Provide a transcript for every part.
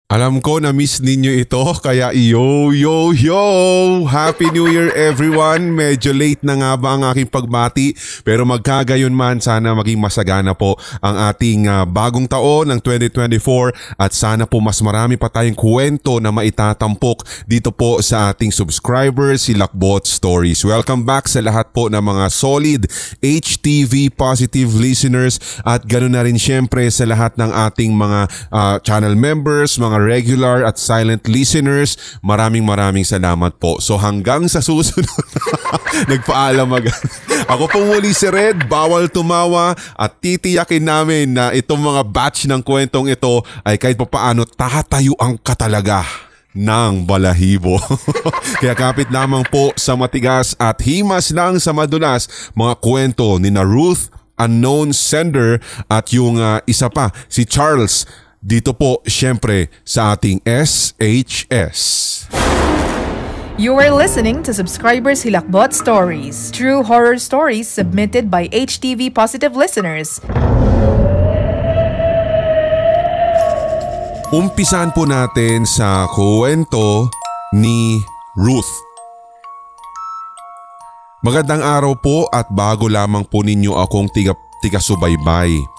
Alam ko na miss ninyo ito kaya yo! Happy New Year everyone! Medyo late na nga ba ang aking pagbati pero magkagayon man sana maging masagana po ang ating bagong taon ng 2024 at sana po mas marami pa tayong kwento na maitatampok dito po sa ating subscribers, si Lakbot Stories. Welcome back sa lahat po ng mga solid HTV positive listeners at ganoon na rin syempre sa lahat ng ating mga channel members, mga regular at silent listeners, maraming salamat po. So hanggang sa susunod, nagpaalam agad. Ako po muli si Red, bawal tumawa at titiyakin namin na itong mga batch ng kwentong ito ay kahit papaano tatayuan ka talaga ng balahibo. Kaya kapit lamang po sa matigas at himas lang sa madulas mga kwento ni na Ruth, unknown sender at yung isa pa, si Charles. Dito po syempre sa ating SHS. You are listening to Subscribers Hilakbot Stories, true horror stories submitted by HTV positive listeners. Umpisan po natin sa kwento ni Ruth. Magandang araw po at bago lamang po ninyo akong tiga-subaybay.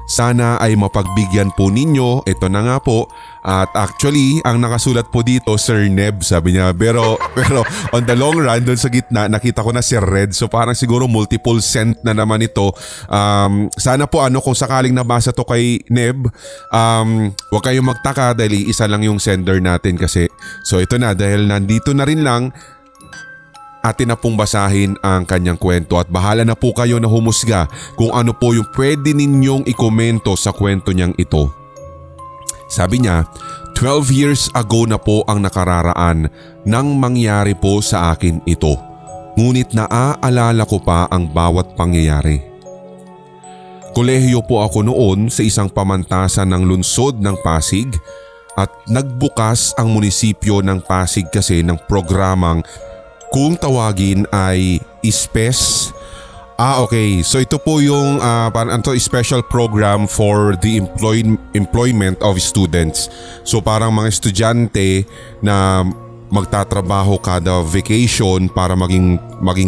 Sana ay mapagbigyan po ninyo, ito na nga po. At actually, ang nakasulat po dito, Sir Neb, sabi niya. Pero on the long run, doon sa gitna, nakita ko na si Red. So parang siguro multiple sent na naman ito. Sana po kung sakaling nabasa to kay Neb, huwag kayong magtaka dahil isa lang yung sender natin kasi. So ito na, dahil nandito na rin lang, atin na pong basahin ang kanyang kwento at bahala na po kayo na humusga kung ano po yung pwede ninyong ikomento sa kwento niyang ito. Sabi niya, 12 years ago na po ang nakararaan nang mangyari po sa akin ito. Ngunit naaalala ko pa ang bawat pangyayari. Kolehiyo po ako noon sa isang pamantasan ng lungsod ng Pasig at nagbukas ang munisipyo ng Pasig kasi ng programang kung tawagin ay ISPES. Okay. So ito po yung special program for the employment of students. So parang mga estudyante na magtatrabaho kada vacation para maging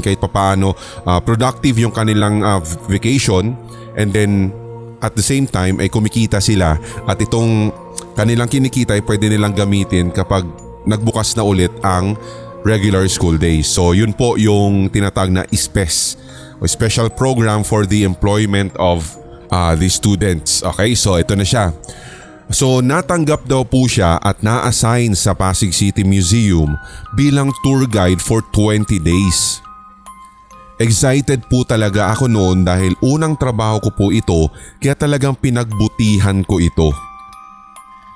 kahit papaano productive yung kanilang vacation, and then at the same time ay kumikita sila at itong kanilang kinikita ay pwede nilang gamitin kapag nagbukas na ulit ang regular school days. So yun po yung tinatag na ISPES o Special Program for the Employment of the Students. Okay, so ito na siya. So natanggap daw po siya at na-assign sa Pasig City Museum bilang tour guide for 20 days. Excited po talaga ako noon dahil unang trabaho ko po ito kaya talagang pinagbutihan ko ito.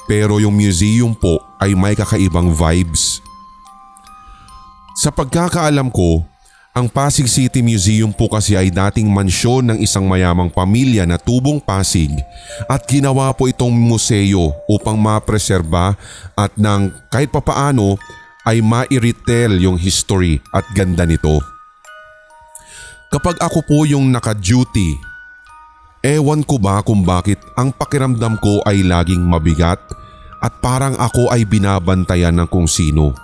Pero yung museum po ay may kakaibang vibes. Sa pagkakaalam ko, ang Pasig City Museum po kasi ay dating mansyon ng isang mayamang pamilya na tubong Pasig at ginawa po itong museo upang mapreserba at nang kahit papaano ay ma-retell yung history at ganda nito. Kapag ako po yung naka-duty, ewan ko ba kung bakit ang pakiramdam ko ay laging mabigat at parang ako ay binabantayan ng kung sino.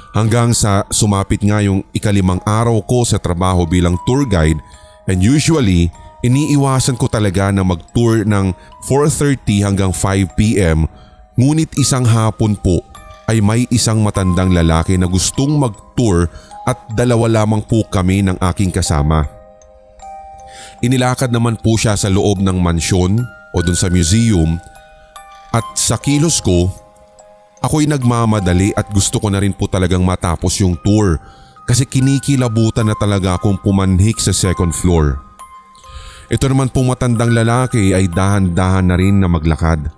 Hanggang sa sumapit nga yung ika-5 araw ko sa trabaho bilang tour guide, and usually iniiwasan ko talaga na mag-tour ng 4:30 hanggang 5 PM, ngunit isang hapon po ay may isang matandang lalaki na gustong mag-tour at 2 lamang po kami ng aking kasama. Inilakad naman po siya sa loob ng mansyon o dun sa museum at sa kilos ko, ako'y nagmamadali at gusto ko na rin po talagang matapos yung tour kasi kinikilabutan na talaga akong pumanhik sa second floor. Ito naman pong matandang lalaki ay dahan-dahan na rin na maglakad.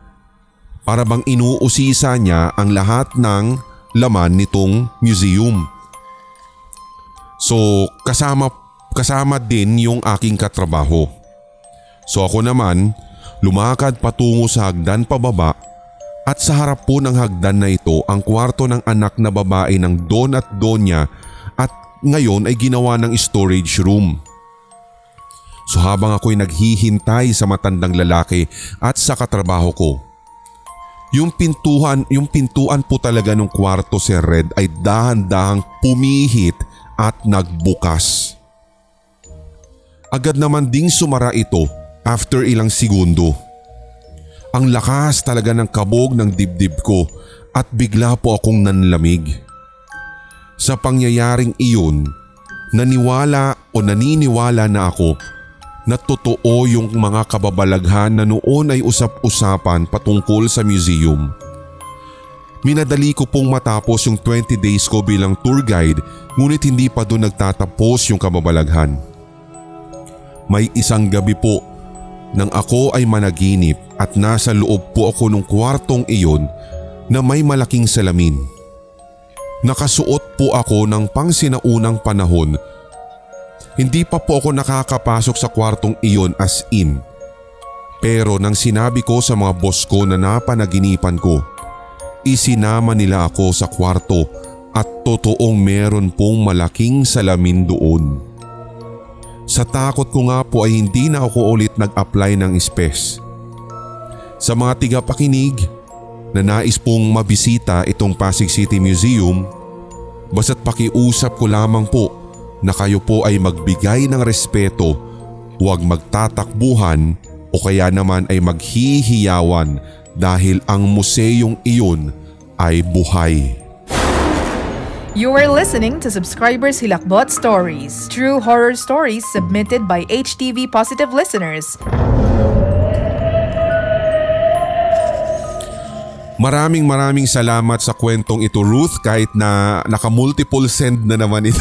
Para bang inuusisa niya ang lahat ng laman nitong museum. So kasama din yung aking katrabaho. So ako naman lumakad patungo sa hagdan pababa. At sa harap po ng hagdan na ito ang kwarto ng anak na babae ng Don at Donya at ngayon ay ginawa ng storage room. So habang ako'y naghihintay sa matandang lalaki at sa katrabaho ko, Yung pintuan po talaga ng kwarto, Sir Red, ay dahan-dahang pumihit at nagbukas. Agad naman ding sumara ito after ilang segundo. Ang lakas talaga ng kabog ng dibdib ko at bigla po akong nanlamig. Sa pangyayaring iyon, naniniwala na ako na totoo yung mga kababalaghan na noon ay usap-usapan patungkol sa museum. Minadali ko pong matapos yung 20 days ko bilang tour guide, ngunit hindi pa doon nagtatapos yung kababalaghan. May isang gabi po nang ako ay managinip at nasa loob po ako ng kwartong iyon na may malaking salamin. Nakasuot po ako ng pangsinaunang panahon. Hindi pa po ako nakakapasok sa kwartong iyon as in. Pero nang sinabi ko sa mga boss ko na napanaginipan ko, isinama nila ako sa kwarto at totoong meron pong malaking salamin doon. Sa takot ko nga po ay hindi na ako ulit nag-apply ng SPES. Sa mga tigapakinig na nais pong mabisita itong Pasig City Museum, basta't pakiusap ko lamang po na kayo po ay magbigay ng respeto, huwag magtatakbuhan o kaya naman ay maghihiyawan dahil ang museyong iyon ay buhay. You are listening to Subscribers Hilakbot Stories, true horror stories submitted by HTV Positive listeners. Maraming salamat sa kwentong ito, Ruth, kahit na naka-multiple send na naman ito.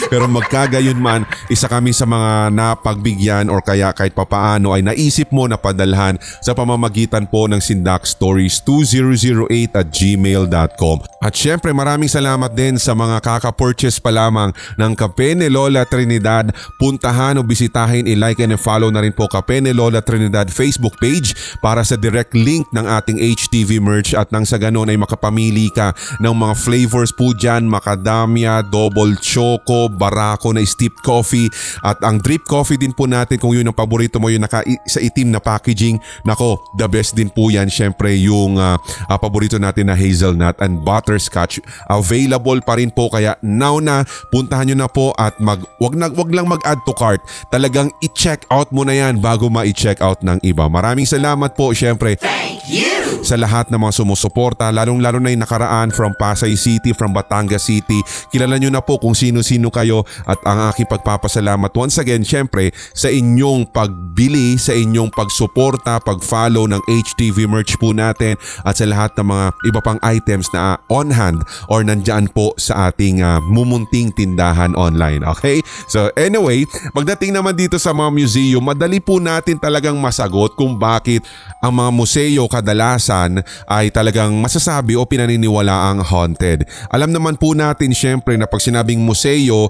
Pero magkagayon man, isa kami sa mga napagbigyan or kaya kahit papaano ay naisip mo na padalhan sa pamamagitan po ng sindakstories2008@gmail.com. At syempre maraming salamat din sa mga kaka-purchase pa lamang ng Kape ni Lola Trinidad. Puntahan o bisitahin, i-like and i-follow na rin po Kape ni Lola Trinidad Facebook page para sa direct link ng ating HTV merch. At nang sa ganon ay makapamili ka ng mga flavors po dyan, macadamia, double choco, barako na steeped coffee at ang drip coffee din po natin kung yun ang paborito mo, yung sa itim na packaging. Nako, the best din po yan. Syempre yung paborito natin na hazelnut and butterscotch. Available pa rin po kaya now na puntahan nyo na po at wag lang mag-add to cart. Talagang i-check out mo na yan bago ma-i-check out ng iba. Maraming salamat po syempre. Thank you! Sa lahat ng mga sumusuporta, lalong-lalo na yung nakaraan from Pasay City, from Batangas City. Kilala nyo na po kung sino-sino kayo at ang aking pagpapasalamat once again syempre sa inyong pagbili, sa inyong pagsuporta, pag-follow ng HTV merch po natin at sa lahat ng mga iba pang items na on hand or nandyan po sa ating mumunting tindahan online. Okay? So anyway, pagdating naman dito sa mga museum, madali po natin talagang masagot kung bakit ang mga museo kadalasan ay talagang masasabi o pinaniniwalaang haunted. Alam naman po natin syempre na pag sinabing museo,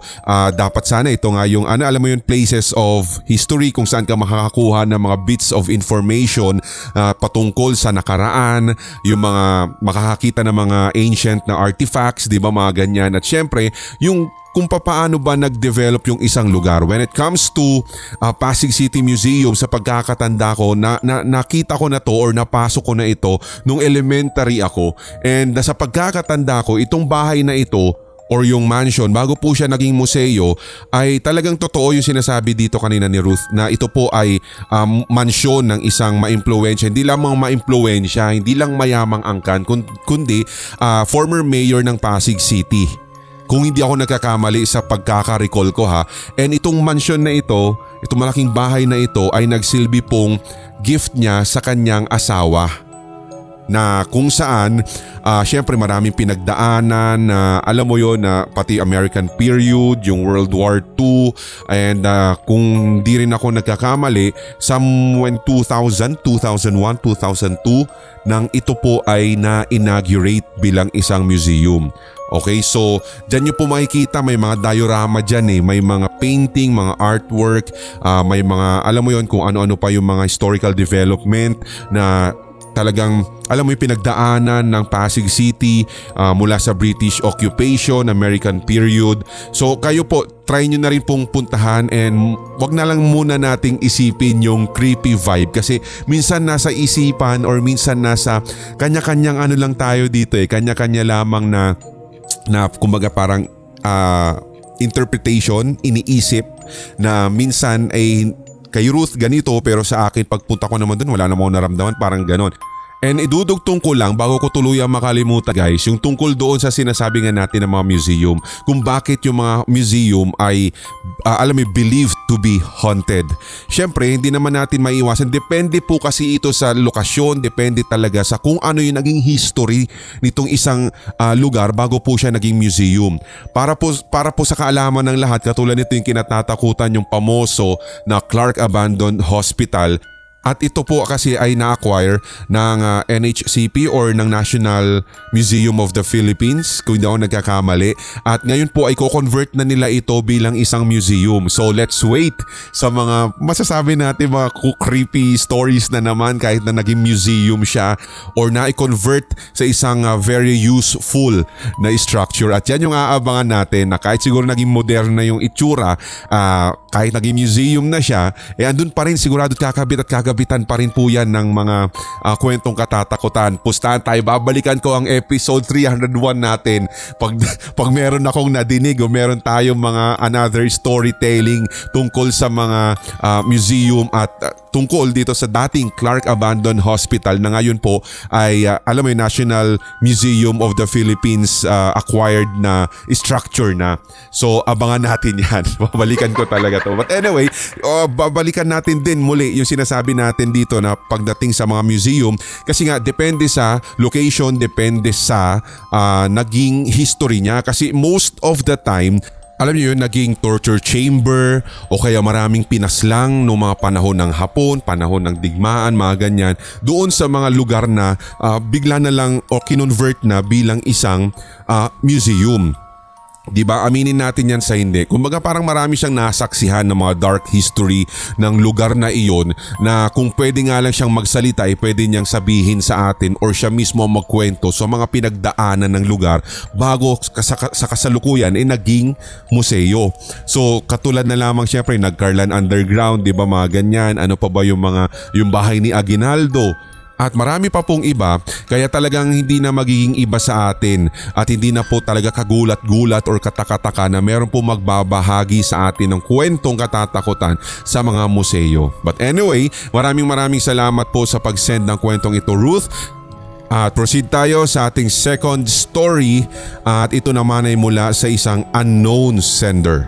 dapat sana ito nga yung alam mo yung places of history kung saan ka makakakuha ng mga bits of information patungkol sa nakaraan, yung mga makakakita ng mga ancient na artifacts, di ba, mga ganyan. At syempre yung kung paano ba nag-develop yung isang lugar. When it comes to Pasig City Museum, sa pagkakatanda ko, nakita ko na to or napasok ko na ito nung elementary ako. And sa pagkakatanda ko, itong bahay na ito or yung mansion, bago po siya naging museo, ay talagang totoo yung sinasabi dito kanina ni Ruth na ito po ay mansyon ng isang maimpluwensya. Hindi lamang maimpluwensya, hindi lang mayamang angkan, kundi former mayor ng Pasig City. Kung hindi ako nagkakamali sa pagkaka-recall ko ha. And itong mansion na ito, itong malaking bahay na ito ay nagsilbi pong gift niya sa kanyang asawa. Na kung saan, syempre maraming pinagdaanan na alam mo yon na pati American period, yung World War II, and kung di rin ako nagkakamali, somewhere 2000, 2001, 2002 nang ito po ay na-inaugurate bilang isang museum. Okay, so dyan nyo po makikita may mga diorama dyan may mga painting, mga artwork, may mga alam mo yon kung ano-ano pa yung mga historical development na talagang alam mo yung pinagdaanan ng Pasig City mula sa British occupation, American period. So kayo po, try nyo na rin pong puntahan and wag na lang muna nating isipin yung creepy vibe kasi minsan nasa isipan or minsan nasa kanya-kanyang ano lang tayo dito kanya-kanya lamang na kumbaga parang interpretation, iniisip na minsan ay kay Ruth ganito pero sa akin pagpunta ko naman dun wala namang naramdaman, parang ganon. And idudugtong ko lang bago ko tuluyang makalimutan guys yung tungkol doon sa sinasabi nga natin ng mga museum, kung bakit yung mga museum ay believed to be haunted. Syempre hindi naman natin maiwasan, depende po kasi ito sa lokasyon, depende talaga sa kung ano yung naging history nitong isang lugar bago po siya naging museum. Para po sa kaalaman ng lahat, katulad nito yung kinatatakutan yung pamoso na Clark Abandoned Hospital. At ito po kasi ay na-acquire ng NHCP or ng National Museum of the Philippines kung hindi ako nagkakamali. At ngayon po ay co-convert na nila ito bilang isang museum. So let's wait sa mga masasabi natin mga creepy stories na naman kahit na naging museum siya or na-convert sa isang very useful na structure. At yan yung aabangan natin na kahit siguro naging modern na yung itsura, kahit naging museum na siya, andun pa rin sigurado kakabit at kagabitan pa rin po yan ng mga kwentong katatakutan. Pustahan tayo, babalikan ko ang episode 301 natin pag meron akong nadinig o meron tayong mga another storytelling tungkol sa mga museum at tungkol dito sa dating Clark Abandoned Hospital na ngayon po ay alam mo yung National Museum of the Philippines acquired na structure na. So abangan natin yan. Babalikan ko talaga to. But anyway, babalikan natin din muli yung sinasabi natin dito na pagdating sa mga museum kasi nga depende sa location, depende sa naging history niya kasi most of the time alam niyo yun, naging torture chamber o kaya maraming pinaslang noong mga panahon ng Hapon, panahon ng digmaan, mga ganyan. Doon sa mga lugar na bigla na lang o kinonvert na bilang isang museum. Diba? Aminin natin yan sa hindi. Kumbaga parang marami siyang nasaksihan ng mga dark history ng lugar na iyon na kung pwede nga lang siyang magsalita ay pwede niyang sabihin sa atin or siya mismo magkwento sa mga pinagdaanan ng lugar bago sa kasalukuyan ay naging museo. So katulad na lamang syempre nag-Carlan Underground, diba mga ganyan, ano pa ba yung bahay ni Aguinaldo. At marami pa pong iba kaya talagang hindi na magiging iba sa atin at hindi na po talaga kagulat-gulat or katakataka na meron po magbabahagi sa atin ng kwentong katatakutan sa mga museo. But anyway, maraming salamat po sa pag-send ng kwentong ito, Ruth. At proceed tayo sa ating second story at ito naman ay mula sa isang unknown sender.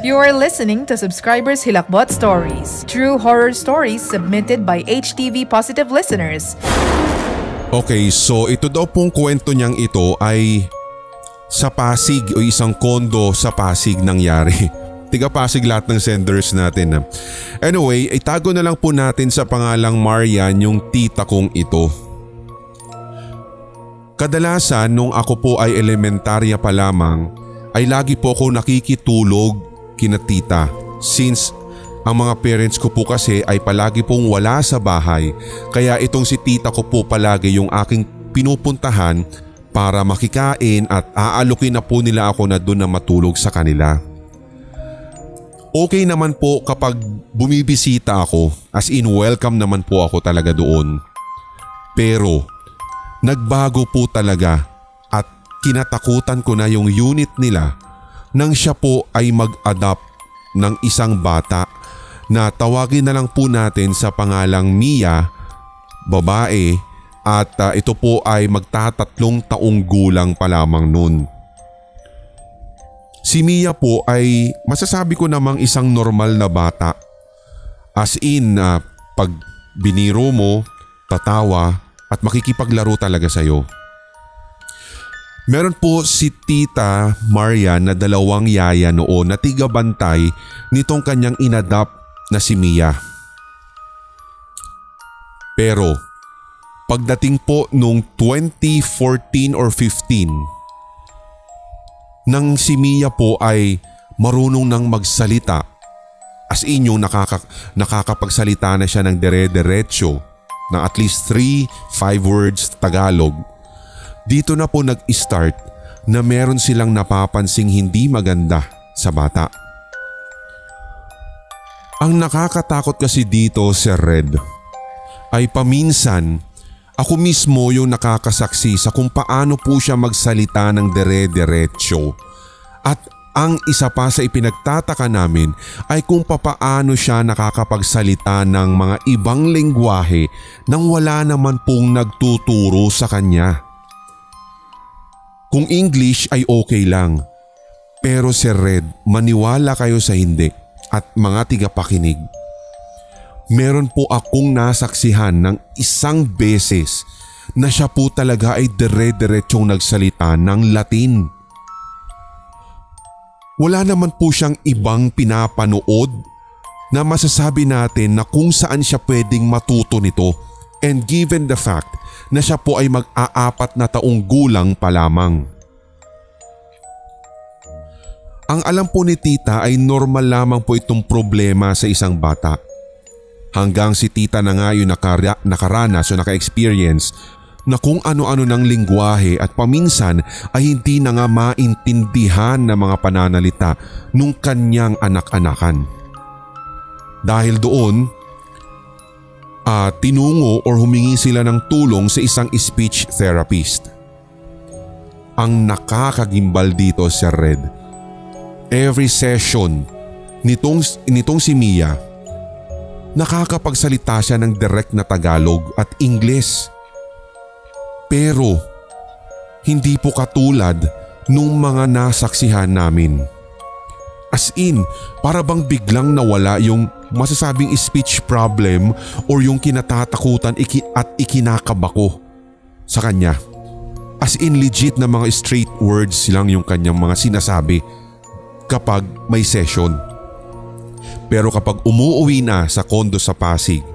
You are listening to Subscribers Hilakbot Stories, true horror stories submitted by HTV Positive listeners. Okay, so ito daw pong kwento niyang ito ay sa Pasig o isang kondo sa Pasig nangyari. Tiga Pasig lahat ng senders natin. Anyway, itago na lang po natin sa pangalang Marian yung tita kong ito. Kadalasan nung ako po ay elementarya pa lamang ay lagi po ako nakikitulog kina tita since ang mga parents ko po kasi ay palagi pong wala sa bahay kaya itong si tita ko po palagi yung aking pinupuntahan para makikain at aalukin na po nila ako na doon na matulog sa kanila. Okay naman po kapag bumibisita ako, as in welcome naman po ako talaga doon. Pero nagbago po talaga at kinatakutan ko na yung unit nila nang siya po ay mag-adopt ng isang bata na tawagin na lang po natin sa pangalang Mia, babae at ito po ay magtatatlong taong gulang pa lamang nun. Si Mia po ay masasabi ko namang isang normal na bata. As in pag biniro mo, tatawa at makikipaglaro talaga sa'yo. Meron po si Tita Marian na dalawang yaya noon na tigabantay nitong kanyang inadopt na si Mia. Pero pagdating po nung 2014 or 15, nang si Mia po ay marunong nang magsalita As in yung nakakapagsalita na siya ng dire-diretso ng at least 3-5 words Tagalog. Dito na po nag-start na meron silang napapansing hindi maganda sa bata. Ang nakakatakot kasi dito, Sir Red, ay paminsan ako mismo yung nakakasaksi sa kung paano po siya magsalita ng dire-diretso. At ang isa pa sa ipinagtataka namin ay kung papaano siya nakakapagsalita ng mga ibang lengguwahe nang wala naman pong nagtuturo sa kanya. Kung English ay okay lang. Pero Sir Red, maniwala kayo sa hindi at mga tigapakinig. Meron po akong nasaksihan ng isang beses na siya po talaga ay dire-diretsyong nagsalita ng Latin. Wala naman po siyang ibang pinapanood na masasabi natin na kung saan siya pwedeng matuto nito, and given the fact na siya po ay mag-aapat na taong gulang pa lamang. Ang alam po ni tita ay normal lamang po itong problema sa isang bata. Hanggang si tita na nga yung nakaranas o naka-experience na kung ano-ano ng lingwahe at paminsan ay hindi na nga maintindihan ng mga pananalita nung kanyang anak-anakan. Dahil doon, tinungo or humingi sila ng tulong sa isang speech therapist. Ang nakakagimbal dito, Sir Red, every session nitong si Mia, nakakapagsalita siya ng direct na Tagalog at Ingles. Pero hindi po katulad nung mga nasaksihan namin. As in, para bang biglang nawala yung masasabing speech problem or yung kinatatakutan at ikinakabako sa kanya. As in, legit na mga straight words lang yung kanyang mga sinasabi kapag may session. Pero kapag umuwi na sa kondo sa Pasig,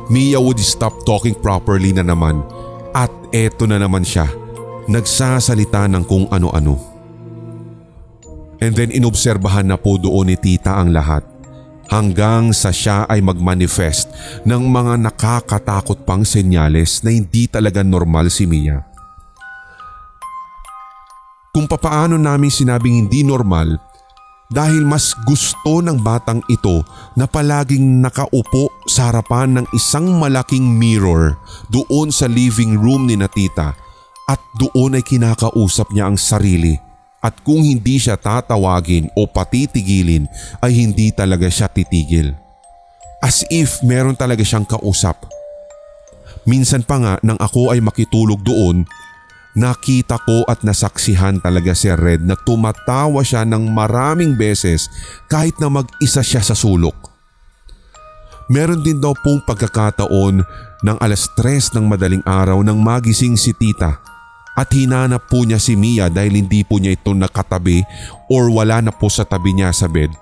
Mia would stop talking properly na naman. At eto na naman siya, nagsasalita ng kung ano-ano. And then inobserbahan na po doon ni tita ang lahat hanggang sa siya ay magmanifest ng mga nakakatakot pang senyales na hindi talaga normal si Mia. Kung papaano namin sinabing hindi normal, dahil mas gusto ng batang ito na palaging nakaupo sa harapan ng isang malaking mirror doon sa living room ni na tita, at doon ay kinakausap niya ang sarili, at kung hindi siya tatawagin o patitigilin ay hindi talaga siya titigil. As if meron talaga siyang kausap. Minsan pa nga nang ako ay makitulog doon, nakita ko at nasaksihan talaga si Red na tumatawa siya ng maraming beses kahit na mag-isa siya sa sulok. Meron din daw pong pagkakataon ng 3:00 ng madaling araw nang magising si tita at hinanap po niya si Mia dahil hindi po niya ito nakatabi or wala na po sa tabi niya sa bed.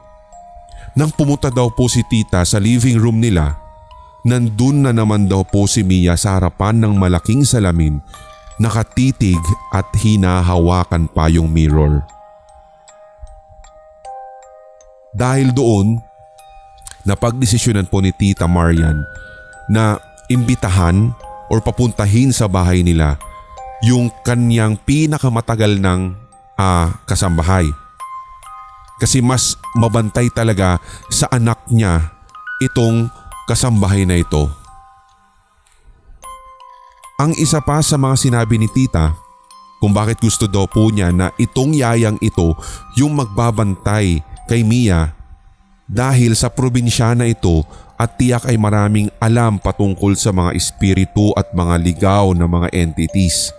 Nang pumunta daw po si tita sa living room nila, nandun na naman daw po si Mia sa harapan ng malaking salamin, nakatitig at hinahawakan pa yung mirror. Dahil doon, napagdesisyonan po ni Tita Marian na imbitahan or papuntahin sa bahay nila yung kanyang pinakamatagal ng kasambahay. Kasi mas mabantay talaga sa anak niya itong kasambahay na ito. Ang isa pa sa mga sinabi ni tita kung bakit gusto daw po niya na itong yayang ito yung magbabantay kay Mia dahil sa probinsya na ito at tiyak ay maraming alam patungkol sa mga espiritu at mga ligaw na mga entities.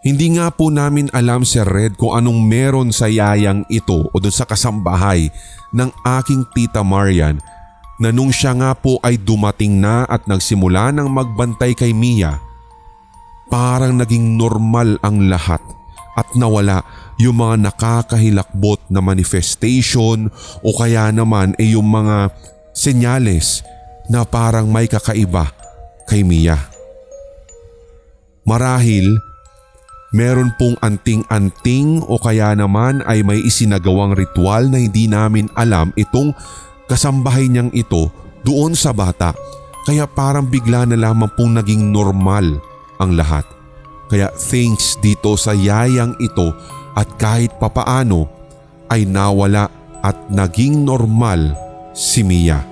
Hindi nga po namin alam, Sir Red, kung anong meron sa yayang ito o dun sa kasambahay ng aking tita Marian na nung siya nga po ay dumating na at nagsimula ng magbantay kay Mia, parang naging normal ang lahat at nawala yung mga nakakahilakbot na manifestation o kaya naman ay yung mga senyales na parang may kakaiba kay Mia. Marahil meron pong anting-anting o kaya naman ay may isinagawang ritual na hindi namin alam itong kasambahay niyang ito doon sa bata. Kaya parang bigla na lamang pong naging normal ang lahat. Kaya thanks dito sa yayang ito at kahit papaano ay nawala at naging normal si Mia.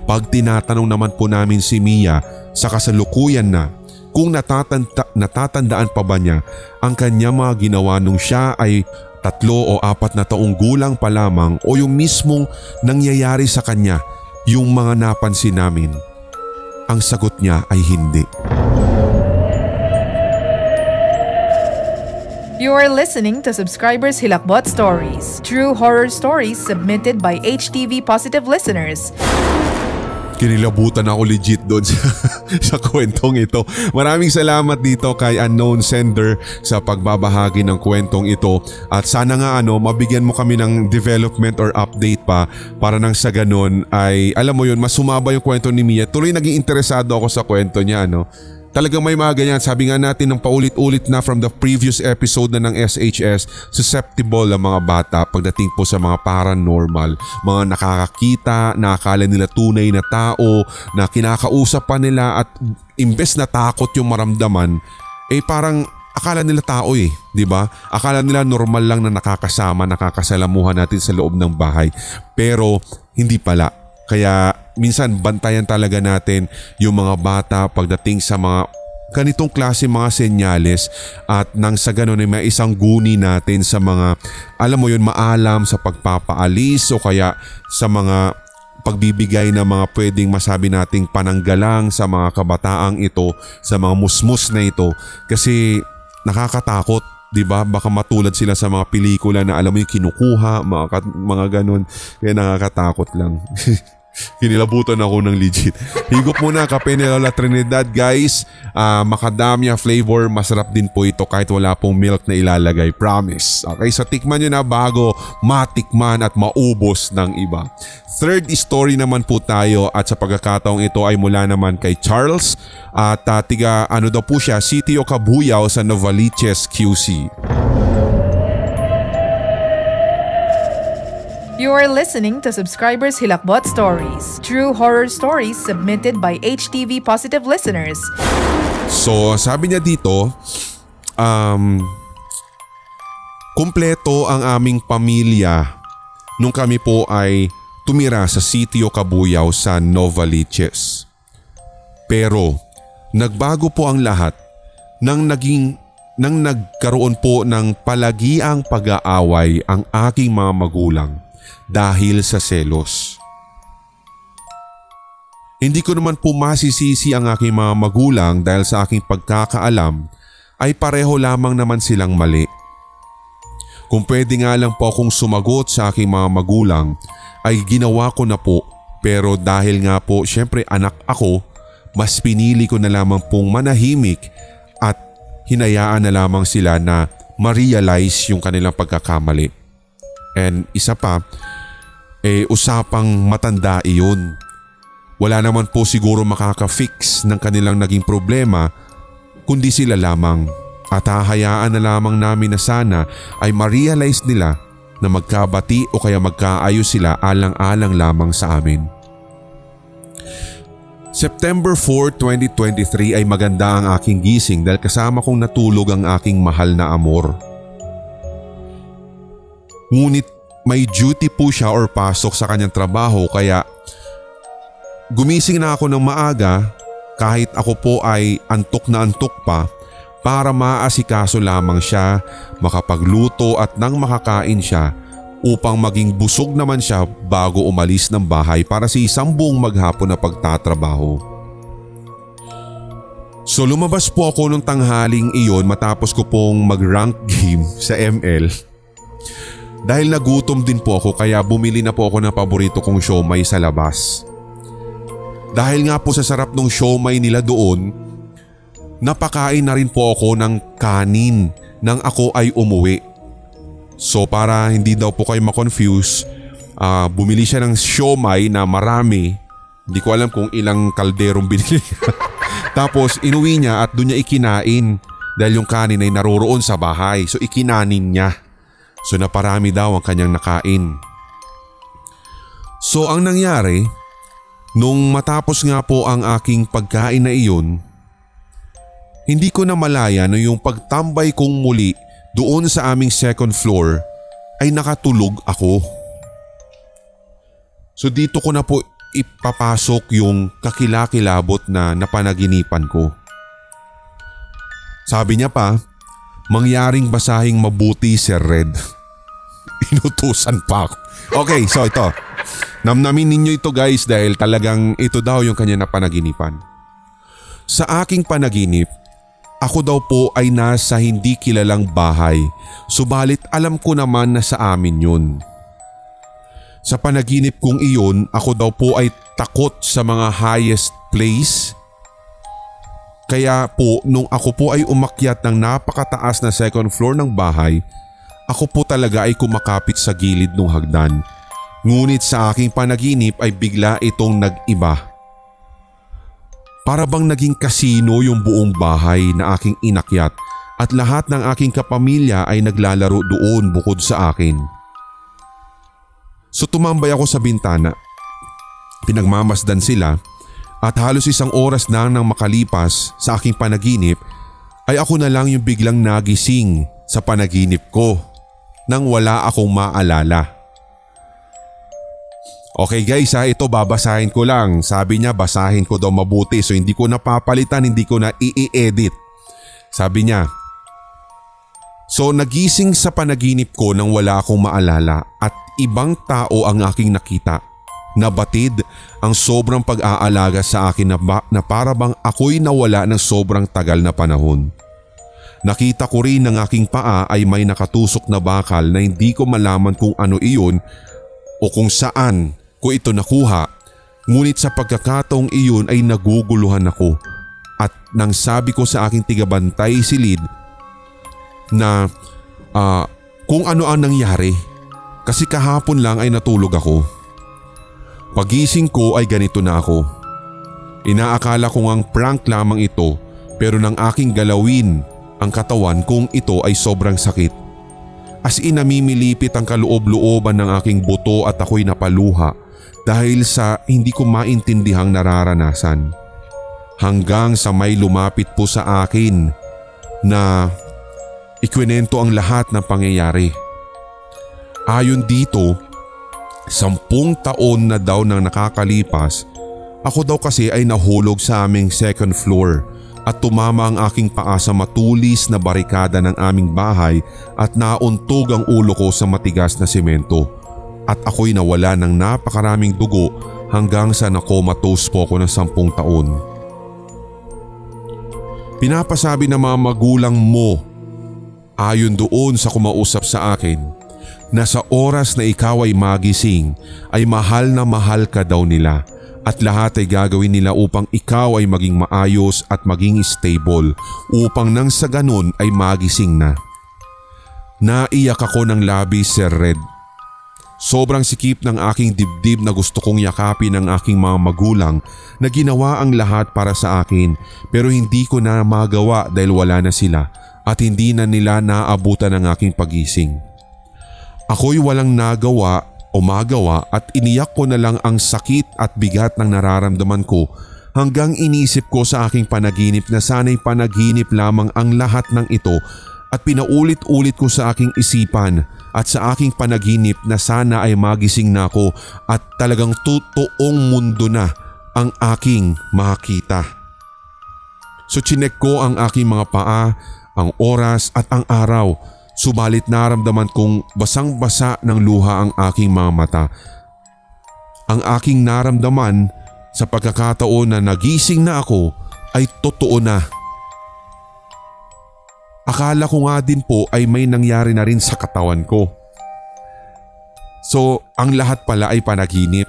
Pag tinatanong naman po namin si Mia sa kasalukuyan na kung natatandaan pa ba niya ang kanya mga ginawa nung siya ay 3 o 4 na taong gulang pa lamang o yung mismong nangyayari sa kanya yung mga napansin namin, ang sagot niya ay hindi. You are listening to Subscribers Hilakbot Stories, true horror stories submitted by HTV Positive listeners. Kinilabutan ako legit doon sa kwentong ito. Maraming salamat dito kay Unknown Sender sa pagbabahagi ng kwentong ito. At sana nga mabigyan mo kami ng development or update pa para nang sa ganun ay alam mo yun, mas sumaba yung kwento ni Mia. Tuloy naging interesado ako sa kwento niya. Talagang may mga ganyan. Sabi nga natin ng paulit-ulit na from the previous episode na ng SHS, susceptible ang mga bata pagdating po sa mga paranormal. Mga nakakakita, nakakala nila tunay na tao, na kinakausap pa nila at imbes na takot yung maramdaman, parang akala nila tao di ba? Akala nila normal lang na nakakasama, nakakasalamuhan natin sa loob ng bahay. Pero hindi pala. Kaya minsan bantayan talaga natin yung mga bata pagdating sa mga ganitong klase mga senyales at nang sa ganun ay may isang guni natin sa mga alam mo yun maalam sa pagpapaalis o kaya sa mga pagbibigay ng mga pwedeng masabi nating pananggalang sa mga kabataang ito, sa mga musmus na ito kasi nakakatakot. Diba? Baka matulad sila sa mga pelikula na alam mo yung kinukuha, mga ganun. Kaya nakakatakot lang. Kinilabutan ako ng legit. Higop muna kape ni Lola Trinidad guys. Macadamia flavor. Masarap din po ito kahit wala pong milk na ilalagay. Promise. Okay, so tikman nyo na bago matikman at maubos ng iba. Third story naman po tayo at sa pagkakataong ito ay mula naman kay Charles. At tiga daw po siya, Sitio Cabuyao sa Novaliches, QC. You are listening to Subscribers Hilakbot Stories, true horror stories submitted by HTV Positive listeners. So sabi niya dito, kumpleto ang aming pamilya nung kami po ay tumira sa Sitio Cabuyao sa Novaliches. Pero nagbago po ang lahat nang nagkaroon po ng palagiang pag-aaway ang aking mga magulang. Dahil sa selos. Hindi ko naman po masisisi ang aking mga magulang dahil sa aking pagkakaalam ay pareho lamang naman silang mali. Kung pwede nga lang po akong sumagot sa aking mga magulang ay ginawa ko na po pero dahil nga po syempre anak ako, mas pinili ko na lamang pong manahimik at hinayaan na lamang sila na ma-realize yung kanilang pagkakamali. And isa pa, usapang matanda iyon. Wala naman po siguro makaka-fix ng kanilang naging problema kundi sila lamang at hahayaan na lamang namin na sana ay ma-realize nila na magkabati o kaya magkaayos sila alang-alang lamang sa amin. September 4, 2023 ay maganda ang aking gising dahil kasama kong natulog ang aking mahal na amor. Ngunit may duty po siya or pasok sa kanyang trabaho kaya gumising na ako ng maaga kahit ako po ay antok na antok pa para maasikaso lamang siya, makapagluto at nang makakain siya upang maging busog naman siya bago umalis ng bahay para sa isang buong maghapon na pagtatrabaho. So lumabas po ako nung tanghaling iyon matapos ko pong mag-rank game sa ML. Dahil nagutom din po ako kaya bumili na po ako ng paborito kong siomai sa labas. Dahil nga po sa sarap ng siomai nila doon, napakain na rin po ako ng kanin nang ako ay umuwi. So para hindi daw po kayo ma-confuse, bumili siya ng siomai na marami. Hindi ko alam kung ilang kalderong binili. Tapos inuwi niya at doon niya ikinain. dahil yung kanin ay naroroon sa bahay. So ikinanin niya. So naparami daw ang kanyang nakain. So ang nangyari, nung matapos nga po ang aking pagkain na iyon, hindi ko na malaya na yung pagtambay kong muli doon sa aming second floor ay nakatulog ako. So dito ko na po ipapasok yung kakilakilabot na napanaginipan ko. Sabi niya pa, mangyaring basahing mabuti, Sir Red. Inutusan pa ako. Okay, so ito. Namnamin ninyo ito guys dahil talagang ito daw yung kanya napanaginipan. Sa aking panaginip, ako daw po ay nasa hindi kilalang bahay, subalit alam ko naman na sa amin yun. Sa panaginip kong iyon, ako daw po ay takot sa mga highest place. Kaya po nung ako po ay umakyat ng napakataas na second floor ng bahay, ako po talaga ay kumakapit sa gilid ng hagdan. Ngunit sa aking panaginip ay bigla itong nag-iba. Para bang naging kasino yung buong bahay na aking inakyat at lahat ng aking kapamilya ay naglalaro doon bukod sa akin. So tumambay ako sa bintana. Pinagmamasdan sila at halos 1 oras na nang makalipas sa aking panaginip ay ako na lang yung biglang nagising sa panaginip ko nang wala akong maalala. Okay guys ito babasahin ko lang. Sabi niya basahin ko daw mabuti so hindi ko napapalitan, hindi ko na i-edit. Sabi niya, so nagising sa panaginip ko nang wala akong maalala at ibang tao ang aking nakita. Nabatid ang sobrang pag-aalaga sa akin na para bang ako'y nawala ng sobrang tagal na panahon. Nakita ko rin ng aking paa ay may nakatusok na bakal na hindi ko malaman kung ano iyon o kung saan ko ito nakuha, ngunit sa pagkakataong iyon ay naguguluhan ako at nang sabi ko sa aking tigabantay silid na kung ano ang nangyari kasi kahapon lang ay natulog ako. Pagising ko ay ganito na ako. Inaakala ko ngang prank lamang ito pero nang aking galawin ang katawan kung ito ay sobrang sakit. As in namimilipit ang kaloob-looban ng aking buto at ako'y napaluha dahil sa hindi ko maintindihang nararanasan. Hanggang sa may lumapit po sa akin na ikwinento ang lahat ng pangyayari. Ayon dito, 10 taon na daw nang nakakalipas, ako daw kasi ay nahulog sa aming second floor at tumama ang aking paa sa matulis na barikada ng aming bahay at nauntog ang ulo ko sa matigas na semento. At ako'y nawala ng napakaraming dugo hanggang sa nakomatose po ako ng 10 taon. Pinapasabi ng mga magulang mo, ayon doon sa kumausap sa akin, na sa oras na ikaw ay magising ay mahal na mahal ka daw nila at lahat ay gagawin nila upang ikaw ay maging maayos at maging stable upang nang sa ganun ay magising na. Naiyak ako ng labis, Sir Red. Sobrang sikip ng aking dibdib na gusto kong yakapin ng aking mga magulang na ginawa ang lahat para sa akin pero hindi ko na magawa dahil wala na sila at hindi na nila naabutan ang aking pagising. Ako'y walang nagawa o magawa at iniyak ko na lang ang sakit at bigat ng nararamdaman ko hanggang inisip ko sa aking panaginip na sana'y panaginip lamang ang lahat ng ito at pinaulit-ulit ko sa aking isipan at sa aking panaginip na sana ay magising na ako at talagang totoong mundo na ang aking makita. So chinek ko ang aking mga paa, ang oras at ang araw. Subalit naramdaman kong basang-basa ng luha ang aking mga mata. Ang aking naramdaman sa pagkakataon na nagising na ako ay totoo na. Akala ko nga din po ay may nangyari na rin sa katawan ko. So ang lahat pala ay panaginip.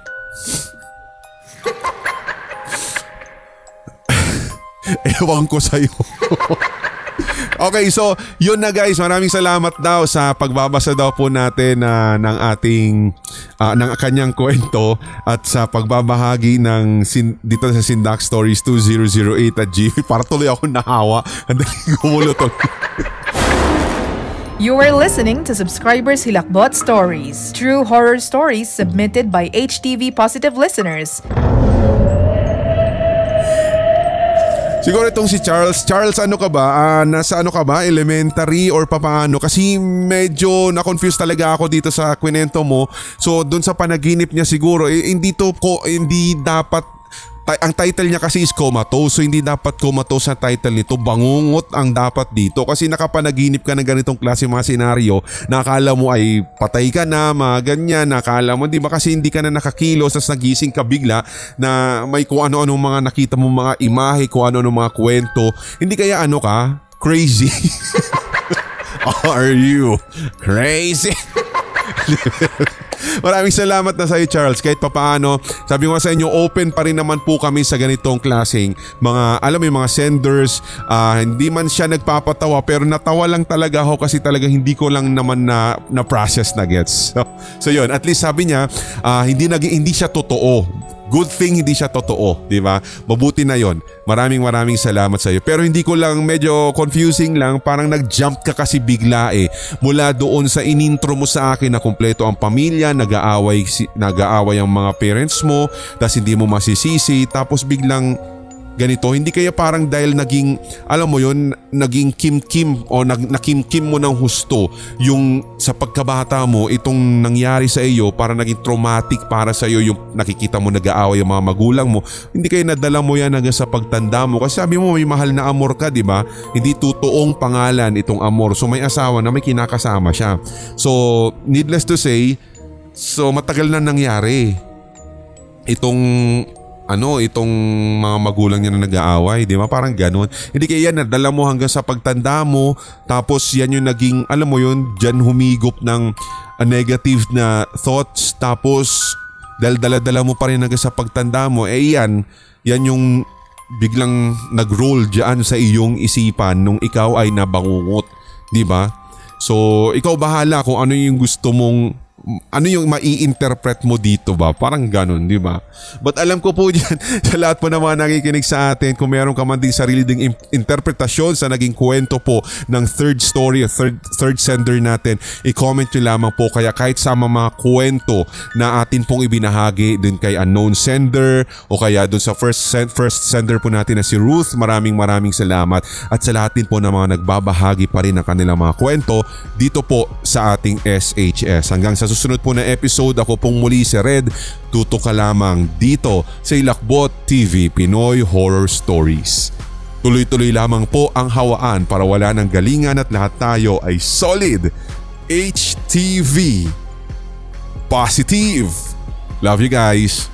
Ewan ko sa'yo. Okay, so yun na guys, maraming salamat daw sa pagbabasa daw po natin ng ating ng kanyang kwento at sa pagbabahagi ng dito sa Sindak Stories 2008 at Gmail. Para tuloy ako nahawa. Ang daling gumulo to. You are listening to Subscribers Hilakbot Stories, true horror stories submitted by HTV Positive listeners. Siguro itong si Charles. Charles, ano ka ba? Nasa ano ka ba? Elementary or papaano? Kasi medyo na-confuse talaga ako dito sa kwento mo. So doon sa panaginip niya siguro, hindi dapat. Ang title niya kasi is comatose, so hindi dapat comatose sa title nito, bangungot ang dapat dito kasi nakapanaginip ka ng ganitong klase mga senaryo, nakakala mo ay patay ka na, mga ganyan, nakakala mo, di ba kasi hindi ka na nakakilos, tas nagising ka bigla na may kung ano-anong mga nakita mo mga imahe, kung ano-anong mga kwento, hindi kaya ano ka? Crazy? Are you crazy? Maraming salamat na sa iyo, Charles. Kahit papaano, sabi ko sa inyo, open pa rin naman po kami sa ganitong klaseng mga, alam mo yung mga senders. Hindi man siya nagpapatawa pero natawa lang talaga ako kasi talaga hindi ko lang naman na process na gets. So yun, at least sabi niya, hindi siya totoo. Good thing hindi siya totoo, di ba? Mabuti na yon. Maraming salamat sa iyo. Pero hindi ko lang, medyo confusing lang, parang nag-jump ka kasi bigla mula doon sa inintro mo sa akin na kumpleto ang pamilya, nag-aaway ang mga parents mo, tapos hindi mo masisisi, tapos biglang ganito, hindi kaya parang dahil naging, alam mo yun, naging kim-kim o nakimkim mo ng husto yung sa pagkabata mo, itong nangyari sa iyo, para naging traumatic para sa iyo yung nakikita mo nag-aaway ang mga magulang mo, hindi kaya nadala mo yan hanggang sa pagtanda mo kasi sabi mo may mahal na amor ka, di ba? Hindi totoong pangalan itong amor, so may asawa na may kinakasama siya. So needless to say, so matagal na nangyari itong mga magulang niya na nag-aaway, di ba? Parang ganun. Hindi kaya yan, nadala mo hanggang sa pagtanda mo, tapos yan yung naging, alam mo yun, dyan humigop ng negative na thoughts, tapos dahil dala-dala mo pa rin hanggang sa pagtanda mo, yan yung biglang nag-roll dyan sa iyong isipan nung ikaw ay nabangungot, di ba? So, ikaw bahala kung ano yung gusto mong, ano yung mai-interpret mo dito ba? Parang ganun, di ba? But alam ko po dyan, sa lahat po naman nakikinig sa atin, kung meron ka man din sarili ding interpretasyon sa naging kwento po ng third story o third sender natin, i-comment nyo lamang po. Kaya kahit sa mga kwento na atin pong ibinahagi dun kay unknown sender o kaya dun sa first sender po natin na si Ruth, maraming salamat. At sa lahat din po ng mga nagbabahagi pa rin ng kanilang mga kwento dito po sa ating SHS. Hanggang sa susunod po na episode, ako pong muli si Red. Tutok ka lamang dito sa Hilakbot TV Pinoy Horror Stories. Tuloy-tuloy lamang po ang hawaan para wala ng galingan at lahat tayo ay solid. HTV Positive. Love you guys.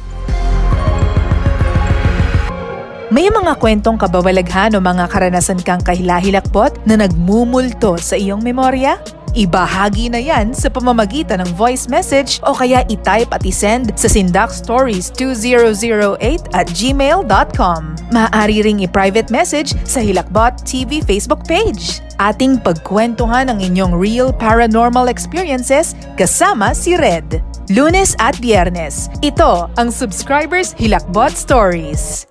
May mga kwentong kababalaghan o mga karanasan kang kahilahilakbot na nagmumulto sa iyong memorya? Ibahagi na yan sa pamamagitan ng voice message o kaya i-type at i-send sa sindakstories2008@gmail.com. Maaari ring i-private message sa Hilakbot TV Facebook page. Ating pagkwentuhan ang inyong real paranormal experiences kasama si Red. Lunes at Biyernes, ito ang Subscribers Hilakbot Stories.